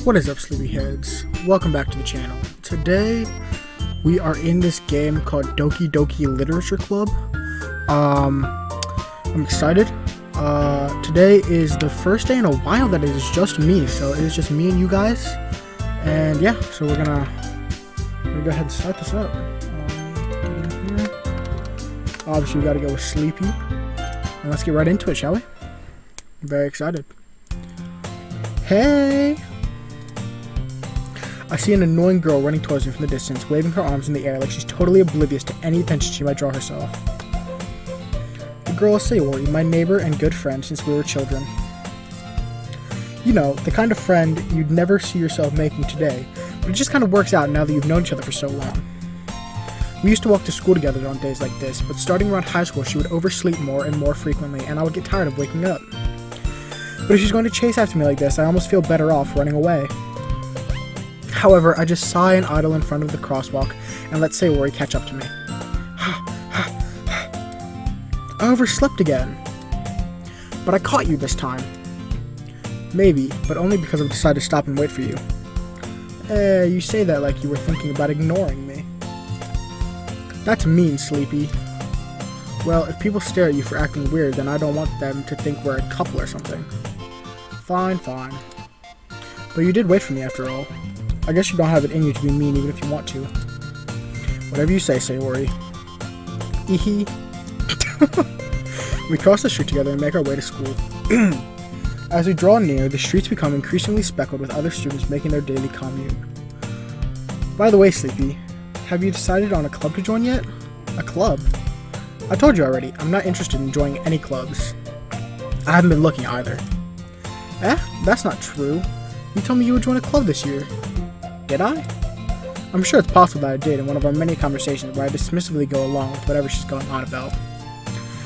What is up, sleepyheads? Welcome back to the channel. Today we are in this game called Doki Literature Club. I'm excited. Today is the first day in a while that it is just me, so it is just me and you guys. And yeah, so we're gonna go ahead and start this up. Here. Obviously, we gotta go with Sleepy, and let's get right into it, shall we? I'm very excited. Hey! I see an annoying girl running towards me from the distance, waving her arms in the air like she's totally oblivious to any attention she might draw herself. The girl is Sayori, my neighbor and good friend since we were children. You know, the kind of friend you'd never see yourself making today, but it just kind of works out now that you've known each other for so long. We used to walk to school together on days like this, but starting around high school she would oversleep more and more frequently, and I would get tired of waking up. But if she's going to chase after me like this, I almost feel better off running away. However, I just sigh and idle in front of the crosswalk and let Sayori catch up to me. I overslept again. But I caught you this time. Maybe, but only because I decided to stop and wait for you. You say that like you were thinking about ignoring me. That's mean, Sleepy. Well, if people stare at you for acting weird, then I don't want them to think we're a couple or something. Fine. But you did wait for me after all. I guess you don't have it in you to be mean even if you want to. Whatever you say, Sayori. Eehee. We cross the street together and make our way to school. As we draw near, the streets become increasingly speckled with other students making their daily commute. By the way, Sleepy, have you decided on a club to join yet? A club? I told you already, I'm not interested in joining any clubs. I haven't been looking either. That's not true. You told me you would join a club this year. Did I? I'm sure it's possible that I did in one of our many conversations where I dismissively go along with whatever she's going on about.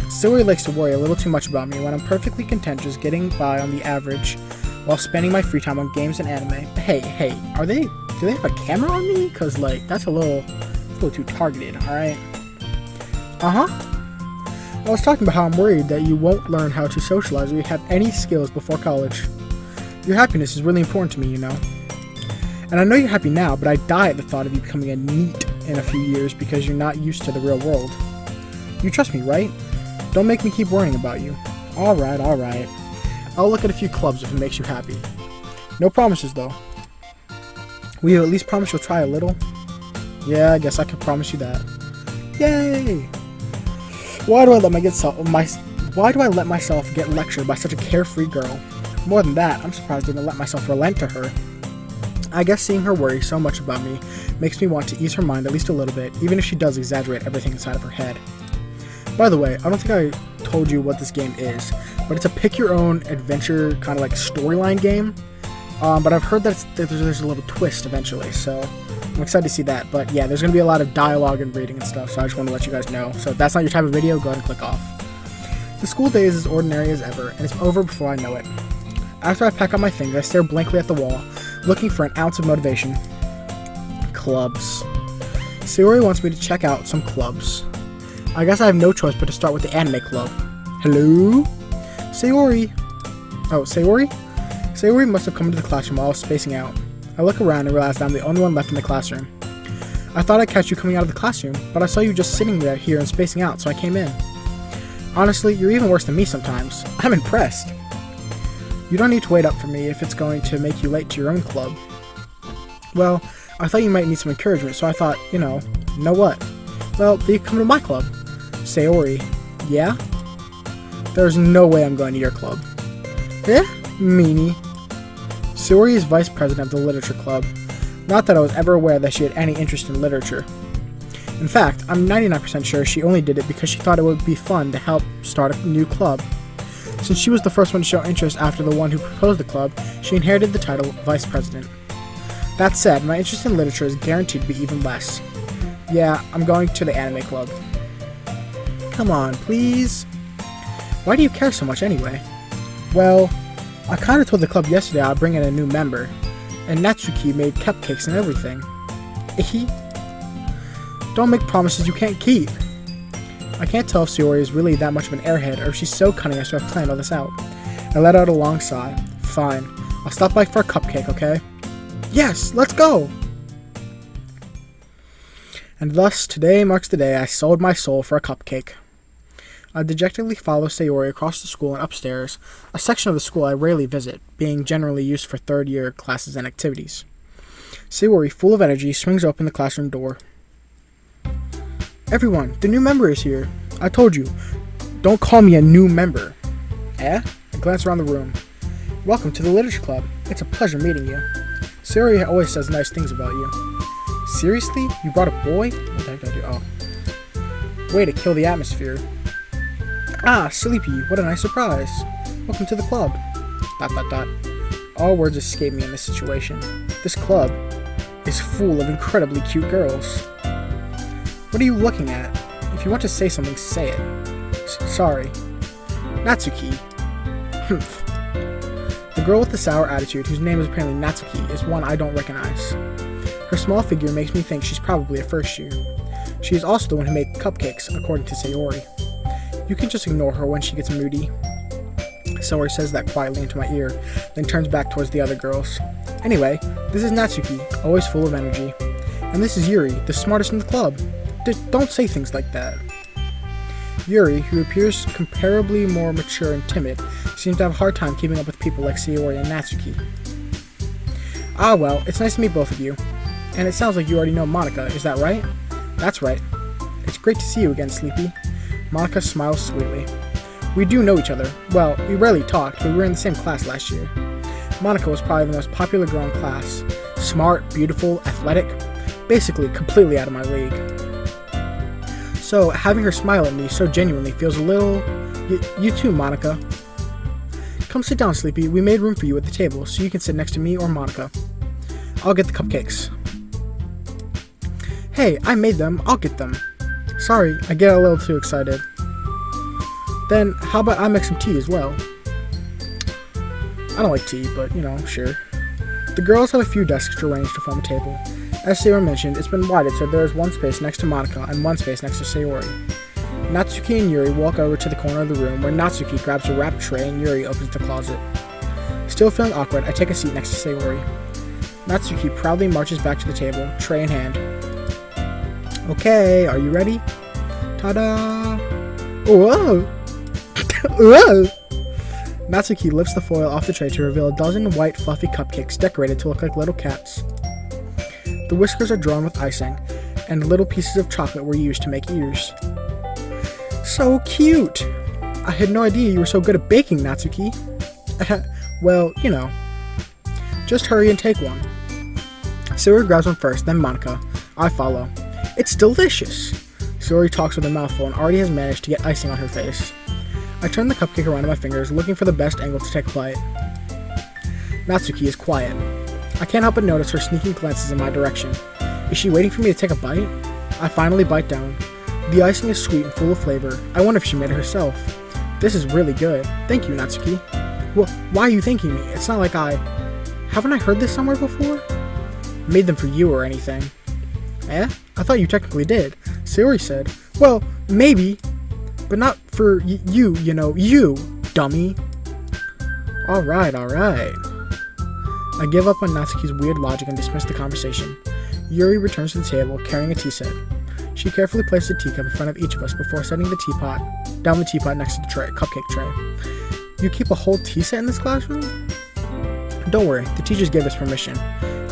Sayori likes to worry a little too much about me when I'm perfectly content just getting by on the average while spending my free time on games and anime. Hey, do they have a camera on me? Cause like, that's a little too targeted, alright? I was talking about how I'm worried that you won't learn how to socialize or you have any skills before college. Your happiness is really important to me, you know. And I know you're happy now, but I die at the thought of you becoming a NEET in a few years because you're not used to the real world. You trust me, right? Don't make me keep worrying about you. Alright. I'll look at a few clubs if it makes you happy. No promises, though. Will you at least promise you'll try a little? Yeah, I guess I can promise you that. Yay! Why do I let myself get lectured by such a carefree girl? More than that, I'm surprised I didn't let myself relent to her. I guess seeing her worry so much about me makes me want to ease her mind at least a little bit, even if she does exaggerate everything inside of her head. By the way, I don't think I told you what this game is, but it's a pick-your-own adventure kind of like storyline game. But I've heard that there's a little twist eventually, so I'm excited to see that. But yeah, there's going to be a lot of dialogue and reading and stuff, so I just want to let you guys know. So if that's not your type of video, go ahead and click off. The school day is as ordinary as ever, and it's over before I know it. After I pack up my things, I stare blankly at the wall, looking for an ounce of motivation. Clubs. Sayori wants me to check out some clubs. I guess I have no choice but to start with the anime club. Hello? Sayori? Oh, Sayori? Sayori must have come into the classroom while I was spacing out. I look around and realize that I'm the only one left in the classroom. I thought I'd catch you coming out of the classroom, but I saw you just sitting there here and spacing out, so I came in. Honestly, you're even worse than me sometimes. I'm impressed. You don't need to wait up for me if it's going to make you late to your own club. Well, I thought you might need some encouragement, so I thought, you know what? Well, you come to my club. Sayori. Yeah? There's no way I'm going to your club. Meanie. Sayori is vice president of the literature club. Not that I was ever aware that she had any interest in literature. In fact, I'm 99% sure she only did it because she thought it would be fun to help start a new club. Since she was the first one to show interest after the one who proposed the club, she inherited the title of vice president. That said, my interest in literature is guaranteed to be even less. Yeah, I'm going to the anime club. Come on, please. Why do you care so much anyway? Well, I kinda told the club yesterday I'd bring in a new member, and Natsuki made cupcakes and everything. Don't make promises you can't keep. I can't tell if Sayori is really that much of an airhead or if she's so cunning as to have planned all this out. I let out a long sigh. Fine. I'll stop by for a cupcake, okay? Yes, let's go! And thus, today marks the day I sold my soul for a cupcake. I dejectedly follow Sayori across the school and upstairs, a section of the school I rarely visit, being generally used for third-year classes and activities. Sayori, full of energy, swings open the classroom door. Everyone, the new member is here. I told you, don't call me a new member. Eh? I glance around the room. Welcome to the Literature Club. It's a pleasure meeting you. Sayori always says nice things about you. Seriously? You brought a boy? What the heck did I do? Oh. Way to kill the atmosphere. Ah, Sleepy, what a nice surprise. Welcome to the club. ... All words escape me in this situation. This club is full of incredibly cute girls. What are you looking at? If you want to say something, say it. Sorry. Natsuki. Humph. The girl with the sour attitude, whose name is apparently Natsuki, is one I don't recognize. Her small figure makes me think she's probably a first year. She is also the one who made cupcakes, according to Sayori. You can just ignore her when she gets moody. Sayori says that quietly into my ear, then turns back towards the other girls. Anyway, this is Natsuki, always full of energy. And this is Yuri, the smartest in the club. Don't say things like that. Yuri, who appears comparably more mature and timid, seems to have a hard time keeping up with people like Sayori and Natsuki. Ah well, it's nice to meet both of you. And it sounds like you already know Monica, is that right? That's right. It's great to see you again, Sleepy. Monica smiles sweetly. We do know each other. Well, we rarely talked, but we were in the same class last year. Monica was probably the most popular girl in class. Smart, beautiful, athletic. Basically, completely out of my league. So, having her smile at me so genuinely feels a little... You too, Monica. Come sit down, Sleepy. We made room for you at the table, so you can sit next to me or Monica. I'll get the cupcakes. Hey, I made them. I'll get them. Sorry, I get a little too excited. Then, how about I make some tea as well? I don't like tea, but, sure. The girls have a few desks arranged to form a table. As Sayori mentioned, it's been widened so there is one space next to Monica and one space next to Sayori. Natsuki and Yuri walk over to the corner of the room where Natsuki grabs a wrapped tray and Yuri opens the closet. Still feeling awkward, I take a seat next to Sayori. Natsuki proudly marches back to the table, tray in hand. Okay, are you ready? Ta-da! Whoa! Whoa! Natsuki lifts the foil off the tray to reveal a dozen white, fluffy cupcakes decorated to look like little cats. The whiskers are drawn with icing, and little pieces of chocolate were used to make ears. So cute! I had no idea you were so good at baking, Natsuki. Well, Just hurry and take one. Sayori grabs one first, then Monica. I follow. It's delicious! Sayori talks with a mouthful and already has managed to get icing on her face. I turn the cupcake around in my fingers, looking for the best angle to take a bite. Natsuki is quiet. I can't help but notice her sneaking glances in my direction. Is she waiting for me to take a bite? I finally bite down. The icing is sweet and full of flavor. I wonder if she made it herself. This is really good. Thank you, Natsuki. Well, why are you thanking me? It's not like Haven't I heard this somewhere before? Made them for you or anything. Eh? I thought you technically did. Sayori said. Well, maybe. But not for you, you, dummy. Alright. I give up on Natsuki's weird logic and dismiss the conversation. Yuri returns to the table, carrying a tea set. She carefully places a teacup in front of each of us before setting down the teapot next to the cupcake tray. You keep a whole tea set in this classroom? Don't worry, the teachers gave us permission.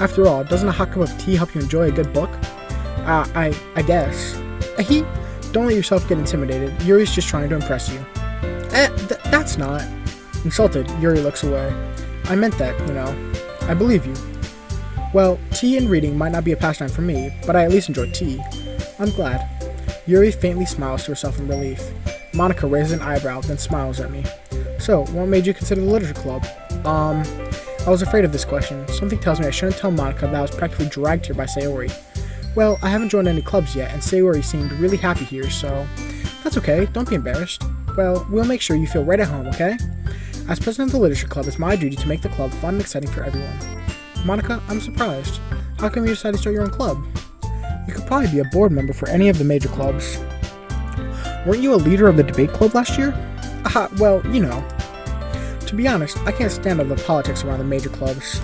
After all, doesn't a hot cup of tea help you enjoy a good book? I guess. Don't let yourself get intimidated. Yuri's just trying to impress you. That's not. Insulted, Yuri looks away. I meant that, I believe you. Well, tea and reading might not be a pastime for me, but I at least enjoy tea. I'm glad. Yuri faintly smiles to herself in relief. Monica raises an eyebrow, then smiles at me. So, what made you consider the literature club? I was afraid of this question. Something tells me I shouldn't tell Monica that I was practically dragged here by Sayori. Well, I haven't joined any clubs yet, and Sayori seemed really happy here, so... That's okay, don't be embarrassed. Well, we'll make sure you feel right at home, okay? As president of the literature club, it's my duty to make the club fun and exciting for everyone. Monica, I'm surprised. How come you decided to start your own club? You could probably be a board member for any of the major clubs. Weren't you a leader of the debate club last year? Well, To be honest, I can't stand all the politics around the major clubs.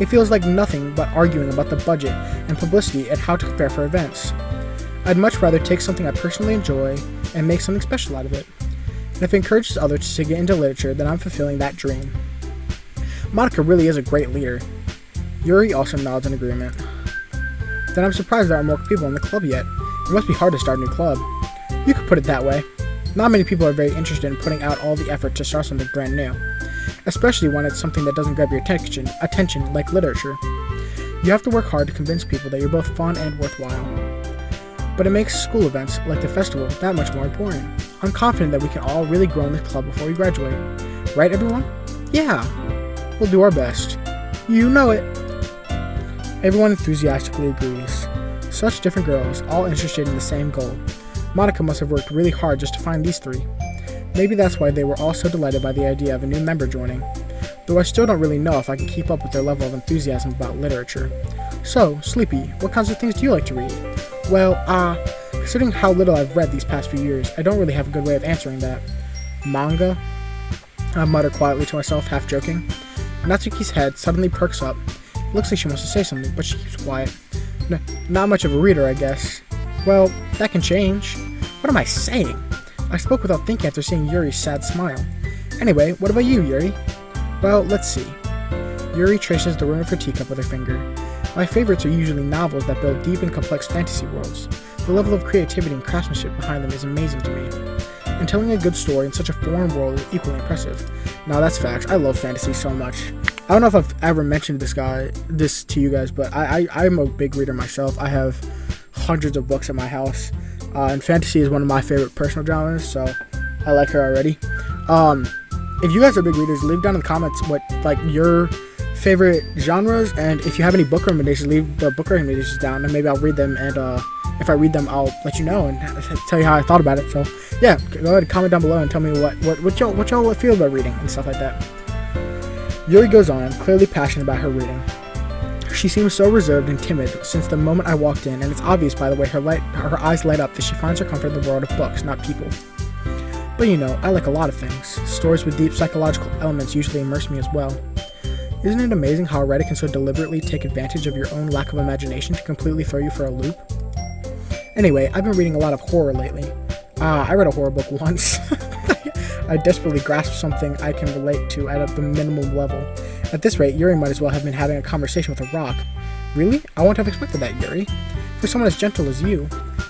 It feels like nothing but arguing about the budget and publicity and how to prepare for events. I'd much rather take something I personally enjoy and make something special out of it. And if it encourages others to get into literature, then I'm fulfilling that dream. Monica really is a great leader. Yuri also nods in agreement. Then I'm surprised there aren't more people in the club yet. It must be hard to start a new club. You could put it that way. Not many people are very interested in putting out all the effort to start something brand new, especially when it's something that doesn't grab your attention like literature. You have to work hard to convince people that you're both fun and worthwhile. But it makes school events, like the festival, that much more important. I'm confident that we can all really grow in this club before we graduate. Right, everyone? Yeah! We'll do our best. You know it! Everyone enthusiastically agrees. Such different girls, all interested in the same goal. Monica must have worked really hard just to find these three. Maybe that's why they were all so delighted by the idea of a new member joining, though I still don't really know if I can keep up with their level of enthusiasm about literature. So, Sleepy, what kinds of things do you like to read? Well, considering how little I've read these past few years, I don't really have a good way of answering that. Manga? I mutter quietly to myself, half joking. Natsuki's head suddenly perks up. It looks like she wants to say something, but she keeps quiet. Not much of a reader, I guess. Well, that can change. What am I saying? I spoke without thinking after seeing Yuri's sad smile. Anyway, what about you, Yuri? Well, let's see. Yuri traces the rim of her teacup with her finger. My favorites are usually novels that build deep and complex fantasy worlds. The level of creativity and craftsmanship behind them is amazing to me. And telling a good story in such a foreign world is equally impressive. Now that's facts. I love fantasy so much. I don't know if I've ever mentioned this to you guys, but I'm a big reader myself. I have hundreds of books at my house, and fantasy is one of my favorite personal genres, so I like her already. If you guys are big readers, leave down in the comments what your favorite genres, and if you have any book recommendations, leave the book recommendations down, and maybe I'll read them, and if I read them, I'll let you know and tell you how I thought about it. So yeah, go ahead and comment down below and tell me what y'all feel about reading and stuff like that. Yuri goes on, clearly passionate about her reading. She seems so reserved and timid since the moment I walked in, and it's obvious by the way her eyes light up that she finds her comfort in the world of books, not people. But you know, I like a lot of things. Stories with deep psychological elements usually immerse me as well. Isn't it amazing how a writer can so deliberately take advantage of your own lack of imagination to completely throw you for a loop? Anyway, I've been reading a lot of horror lately. I read a horror book once. I desperately grasped something I can relate to at the minimum level. At this rate, Yuri might as well have been having a conversation with a rock. Really? I wouldn't have expected that, Yuri. For someone as gentle as you,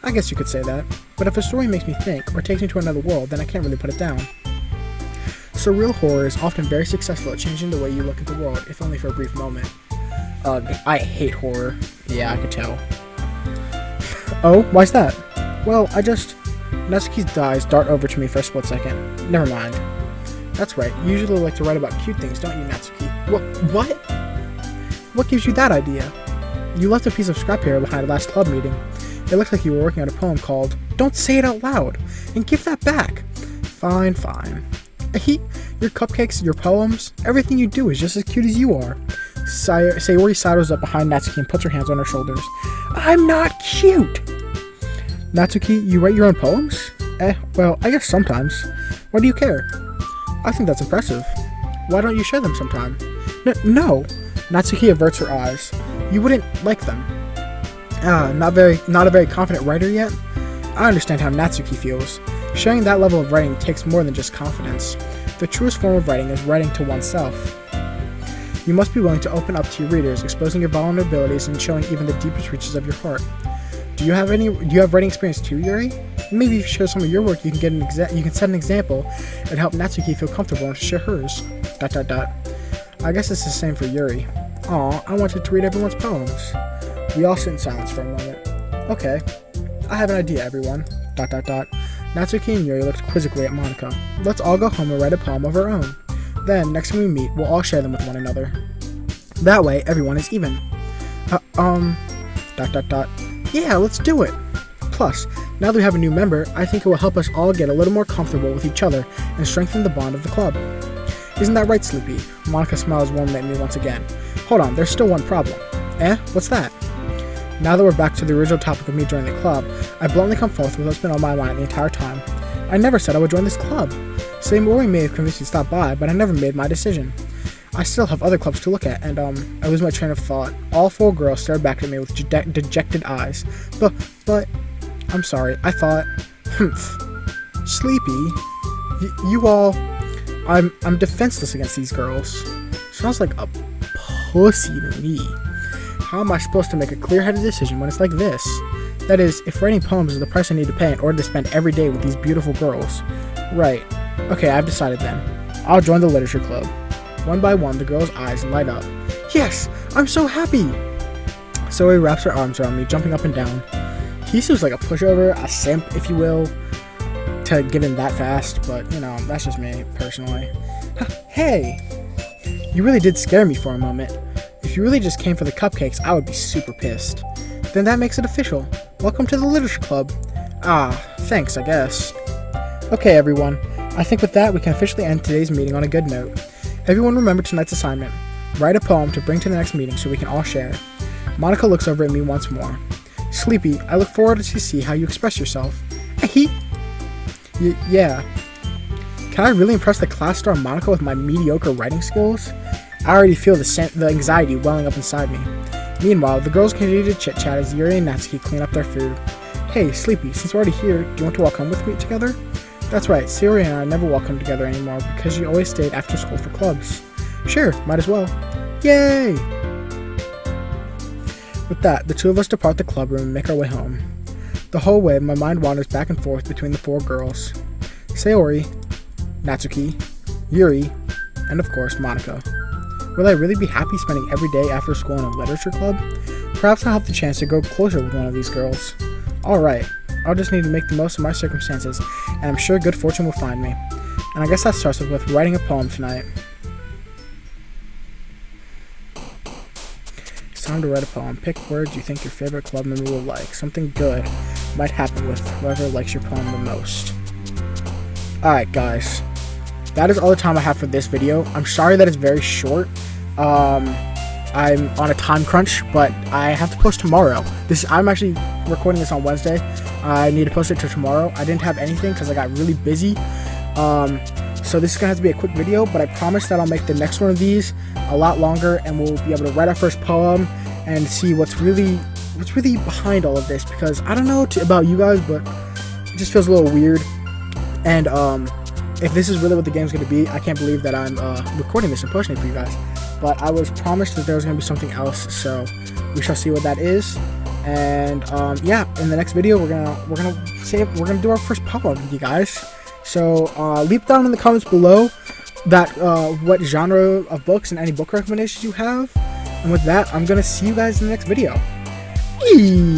I guess you could say that. But if a story makes me think, or takes me to another world, then I can't really put it down. Surreal horror is often very successful at changing the way you look at the world, if only for a brief moment. I hate horror. Yeah, I could tell. Oh, why's that? Well, Natsuki's eyes dart over to me for a split second. Never mind. That's right, you usually like to write about cute things, don't you, Natsuki? What? What gives you that idea? You left a piece of scrap paper behind last club meeting. It looks like you were working on a poem called Don't Say It Out Loud, and give that back. Fine. Your cupcakes, your poems, everything you do is just as cute as you are. Sayori sidles up behind Natsuki and puts her hands on her shoulders. I'm not cute! Natsuki, you write your own poems? Well, I guess sometimes. Why do you care? I think that's impressive. Why don't you share them sometime? No! Natsuki averts her eyes. You wouldn't like them. Not a very confident writer yet? I understand how Natsuki feels. Sharing that level of writing takes more than just confidence. The truest form of writing is writing to oneself. You must be willing to open up to your readers, exposing your vulnerabilities and showing even the deepest reaches of your heart. Do you have writing experience too, Yuri? Maybe if you share some of your work, you can set an example and help Natsuki feel comfortable and share hers. ... I guess it's the same for Yuri. Aw, I wanted to read everyone's poems. We all sit in silence for a moment. Okay, I have an idea, everyone. ... Natsuki and Yuri looked quizzically at Monica. Let's all go home and write a poem of our own. Then, next time we meet, we'll all share them with one another. That way, everyone is even. ... Yeah, let's do it! Plus, now that we have a new member, I think it will help us all get a little more comfortable with each other and strengthen the bond of the club. Isn't that right, Sleepy? Monica smiles warmly at me once again. Hold on, there's still one problem. What's that? Now that we're back to the original topic of me joining the club, I bluntly come forth with what's been on my mind the entire time. I never said I would join this club. Sayori may have convinced me to stop by, but I never made my decision. I still have other clubs to look at, and I lose my train of thought. All 4 girls stared back at me with dejected eyes. But, I'm sorry, I thought, Sleepy, you all, I'm defenseless against these girls. Sounds like a pussy to me. How am I supposed to make a clear-headed decision when it's like this? That is, if writing poems is the price I need to pay in order to spend every day with these beautiful girls. Right. Okay, I've decided then. I'll join the literature club. One by one, the girl's eyes light up. Yes! I'm so happy! Zoe wraps her arms around me, jumping up and down. He seems like a pushover, a simp, if you will, to get in that fast, but, you know, that's just me, personally. Hey! You really did scare me for a moment. If you really just came for the cupcakes, I would be super pissed. Then that makes it official. Welcome to the literature club. Ah, thanks, I guess. Okay, everyone. I think with that, we can officially end today's meeting on a good note. Everyone remember tonight's assignment. Write a poem to bring to the next meeting so we can all share. Monica looks over at me once more. Sleepy, I look forward to see how you express yourself. Yeah. Can I really impress the class star Monica with my mediocre writing skills? I already feel the anxiety welling up inside me. Meanwhile, the girls continue to chit-chat as Yuri and Natsuki clean up their food. Hey, Sleepy, since we're already here, do you want to walk home with me together? That's right, Sayori and I never walk home together anymore because you always stayed after school for clubs. Sure, might as well. Yay! With that, the 2 of us depart the club room and make our way home. The whole way, my mind wanders back and forth between the 4 girls. Sayori, Natsuki, Yuri, and of course, Monica. Will I really be happy spending every day after school in a literature club? Perhaps I'll have the chance to grow closer with one of these girls. Alright, I'll just need to make the most of my circumstances, and I'm sure good fortune will find me. And I guess that starts with writing a poem tonight. It's time to write a poem. Pick words you think your favorite club member will like. Something good might happen with whoever likes your poem the most. Alright guys, that is all the time I have for this video. I'm sorry that it's very short. I'm on a time crunch, but I have to post tomorrow. I'm actually recording this on Wednesday. I need to post it to tomorrow. I didn't have anything because I got really busy. So this is gonna have to be a quick video, but I promise that I'll make the next one of these a lot longer, and we'll be able to write our first poem and see what's really behind all of this, because I don't know about you guys, but it just feels a little weird. And if this is really what the game's gonna be, I can't believe that I'm recording this and posting it for you guys. But I was promised that there was going to be something else, so we shall see what that is. And yeah, in the next video, we're gonna do our first poem, you guys. So leave down in the comments below that what genre of books and any book recommendations you have. And with that, I'm gonna see you guys in the next video. Eee!